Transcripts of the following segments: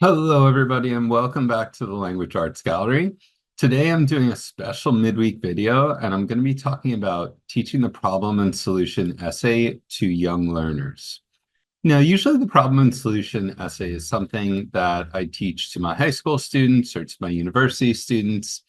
Hello, everybody, and welcome back to the Language Arts Gallery. Today, I'm doing a special midweek video, and I'm going to be talking about teaching the problem and solution essay to young learners. Now, usually the problem and solution essay is something that I teach to my high school students or to my university students.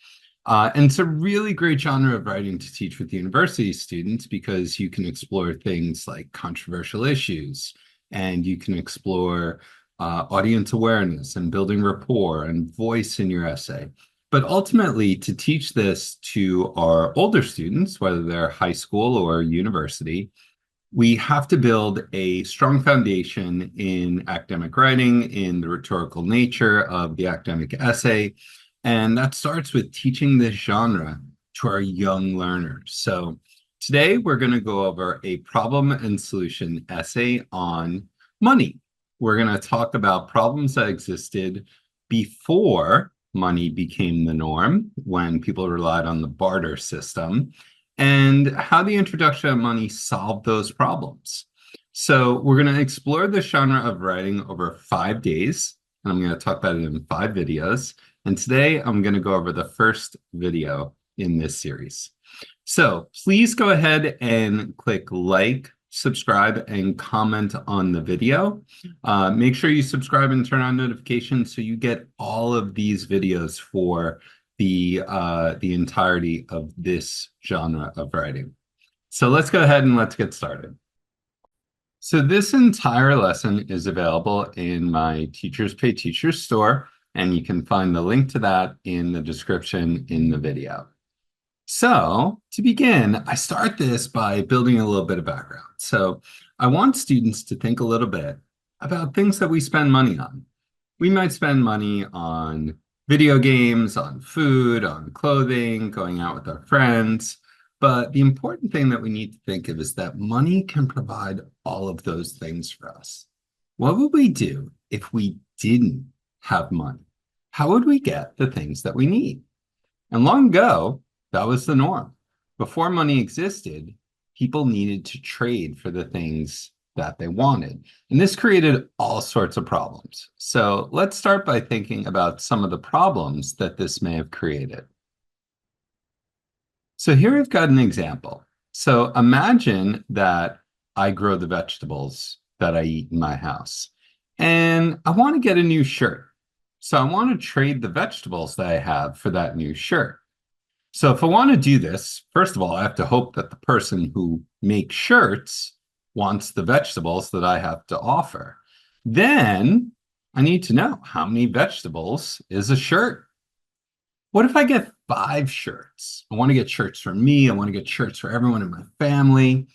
And it's a really great genre of writing to teach with university students because you can explore things like controversial issues, and you can explore audience awareness and building rapport and voice in your essay. But ultimately, to teach this to our older students, whether they're high school or university, we have to build a strong foundation in academic writing, in the rhetorical nature of the academic essay. And that starts with teaching this genre to our young learners. So today we're going to go over a problem and solution essay on money. We're going to talk about problems that existed before money became the norm, when people relied on the barter system, and how the introduction of money solved those problems. So we're going to explore the genre of writing over 5 days, and I'm going to talk about it in 5 videos. And today I'm going to go over the first video in this series. So please go ahead and click like, subscribe, and comment on the video. Make sure you subscribe and turn on notifications so you get all of these videos for the entirety of this genre of writing. So let's go ahead and let's get started. So this entire lesson is available in my Teachers Pay Teachers store, and you can find the link to that in the description in the video. So to begin, I start this by building a little bit of background. So I want students to think a little bit about things that we spend money on. We might spend money on video games, on food, on clothing, going out with our friends. But the important thing that we need to think of is that money can provide all of those things for us. What would we do if we didn't have money? How would we get the things that we need? And long ago, that was the norm. Before money existed, people needed to trade for the things that they wanted. And this created all sorts of problems. So let's start by thinking about some of the problems that this may have created. So here we've got an example. So imagine that I grow the vegetables that I eat in my house, and I want to get a new shirt. So I want to trade the vegetables that I have for that new shirt. So if I want to do this, first of all, I have to hope that the person who makes shirts wants the vegetables that I have to offer. Then I need to know how many vegetables is a shirt. What if I get 5 shirts? I want to get shirts for me. I want to get shirts for everyone in my family.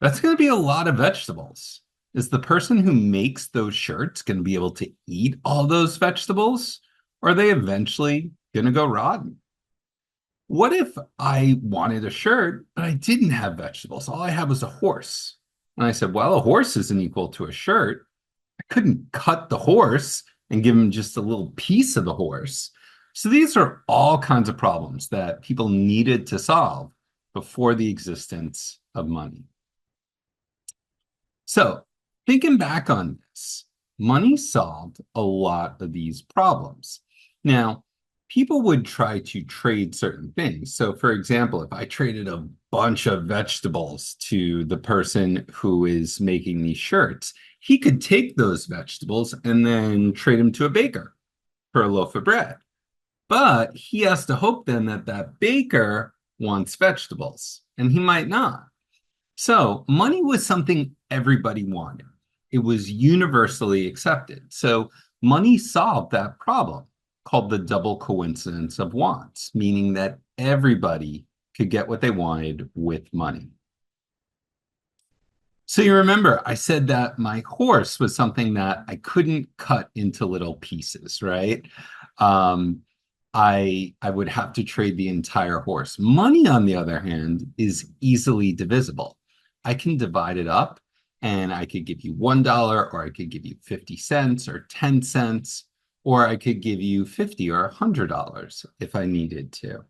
That's going to be a lot of vegetables. Is the person who makes those shirts going to be able to eat all those vegetables? Or are they eventually going to go rotten? What if I wanted a shirt, but I didn't have vegetables? All I had was a horse. And I said, well, a horse isn't equal to a shirt. I couldn't cut the horse and give him just a little piece of the horse. So these are all kinds of problems that people needed to solve before the existence of money. So thinking back on this, money solved a lot of these problems. Now, people would try to trade certain things. So for example, if I traded a bunch of vegetables to the person who is making these shirts, he could take those vegetables and then trade them to a baker for a loaf of bread. But he has to hope then that that baker wants vegetables, and he might not. So money was something everybody wanted. It was universally accepted. So money solved that problem, called the double coincidence of wants, meaning that everybody could get what they wanted with money. So you remember, I said that my horse was something that I couldn't cut into little pieces, right? I would have to trade the entire horse. Money, on the other hand, is easily divisible. I can divide it up, and I could give you $1, or I could give you 50 cents or 10 cents. Or I could give you $50 or $100 if I needed to.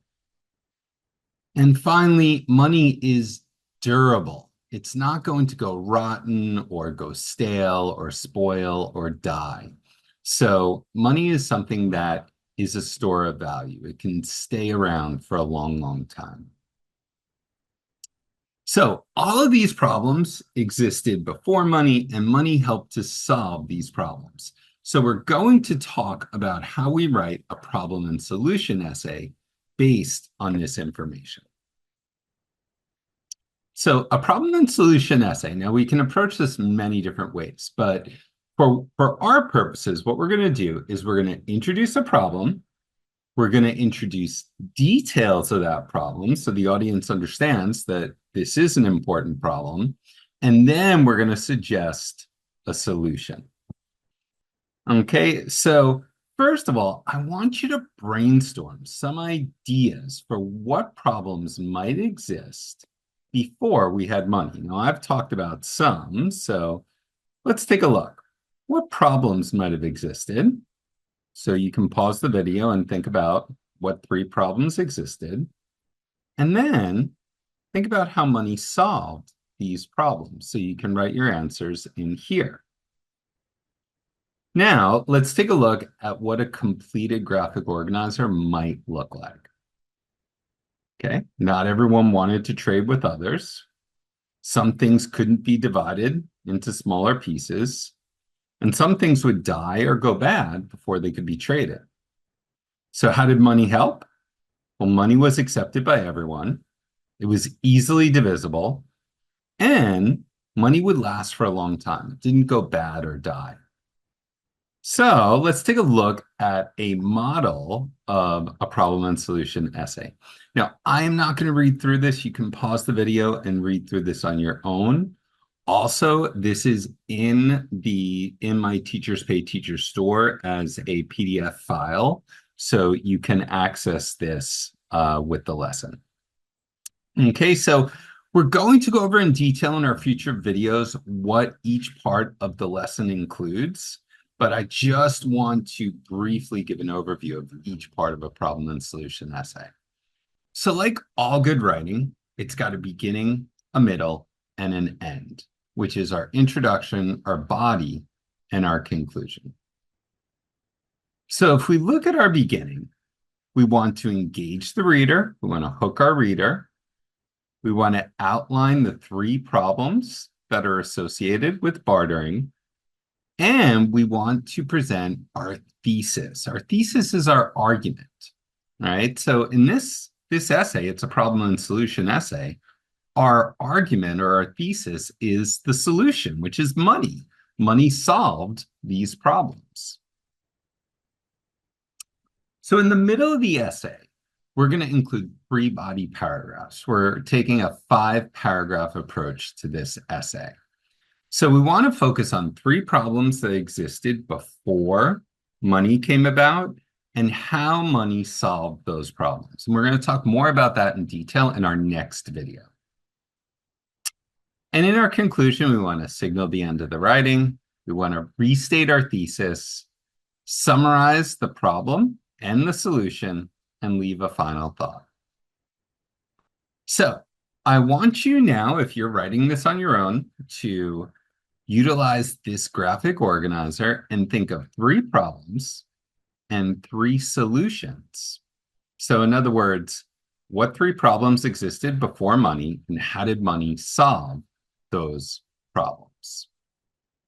And finally, money is durable. It's not going to go rotten or go stale or spoil or die. So money is something that is a store of value. It can stay around for a long, long time. So all of these problems existed before money, and money helped to solve these problems. So we're going to talk about how we write a problem and solution essay based on this information. So a problem and solution essay. Now we can approach this many different ways, but for our purposes, what we're going to do is we're going to introduce a problem. We're going to introduce details of that problem so the audience understands that this is an important problem. And then we're going to suggest a solution. Okay, so first of all, I want you to brainstorm some ideas for what problems might exist before we had money. Now, I've talked about some, so let's take a look. What problems might have existed? So you can pause the video and think about what 3 problems existed. And then think about how money solved these problems. So you can write your answers in here. Now, let's take a look at what a completed graphic organizer might look like. Okay, not everyone wanted to trade with others. Some things couldn't be divided into smaller pieces. And some things would die or go bad before they could be traded. So how did money help? Well, money was accepted by everyone. It was easily divisible. And money would last for a long time. It didn't go bad or die. So let's take a look at a model of a problem and solution essay. Now, I am not going to read through this. You can pause the video and read through this on your own. Also, this is in my Teachers Pay Teachers store as a PDF file, so you can access this with the lesson. Okay, so we're going to go over in detail in our future videos what each part of the lesson includes, but I just want to briefly give an overview of each part of a problem and solution essay. So like all good writing, it's got a beginning, a middle, and an end, which is our introduction, our body, and our conclusion. So if we look at our beginning, we want to engage the reader. We want to hook our reader. We want to outline the 3 problems that are associated with bartering. And we want to present our thesis. Our thesis is our argument, right? So in this essay, it's a problem and solution essay. Our argument or our thesis is the solution, which is money. Money solved these problems. So in the middle of the essay, we're going to include 3 body paragraphs. We're taking a 5-paragraph approach to this essay. So we want to focus on 3 problems that existed before money came about and how money solved those problems. And we're going to talk more about that in detail in our next video. And in our conclusion, we want to signal the end of the writing. We want to restate our thesis, summarize the problem and the solution, and leave a final thought. So I want you now, if you're writing this on your own, to utilize this graphic organizer and think of 3 problems and 3 solutions. So in other words, what 3 problems existed before money and how did money solve those problems?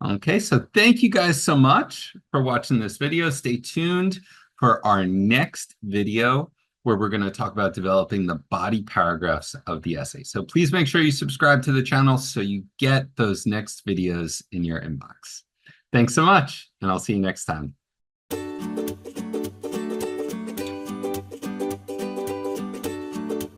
Okay, so thank you guys so much for watching this video. Stay tuned for our next video where we're going to talk about developing the body paragraphs of the essay. So please make sure you subscribe to the channel so you get those next videos in your inbox. Thanks so much, and I'll see you next time.